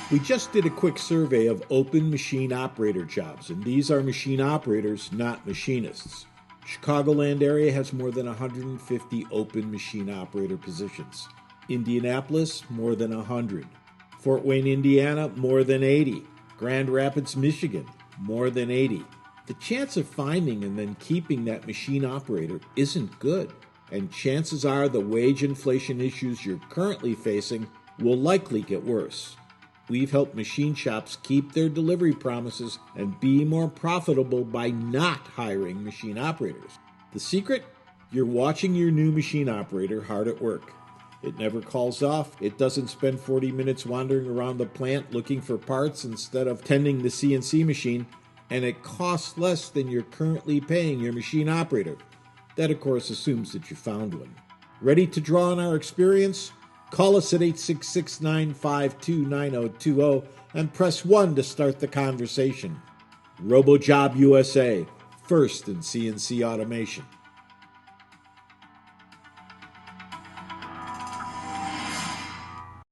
We just did a quick survey of open machine operator jobs, and these are machine operators, not machinists. Chicagoland area has more than 150 open machine operator positions. Indianapolis, more than 100. Fort Wayne, Indiana, more than 80. Grand Rapids, Michigan, more than 80. The chance of finding and then keeping that machine operator isn't good, and chances are the wage inflation issues you're currently facing will likely get worse. We've helped machine shops keep their delivery promises and be more profitable by not hiring machine operators. The secret? You're watching your new machine operator hard at work. It never calls off. It doesn't spend 40 minutes wandering around the plant looking for parts instead of tending the CNC machine, and it costs less than you're currently paying your machine operator. That, of course, assumes that you found one. Ready to draw on our experience? Call us at 866-952-9020 and press 1 to start the conversation. RoboJob-USA, first in CNC automation.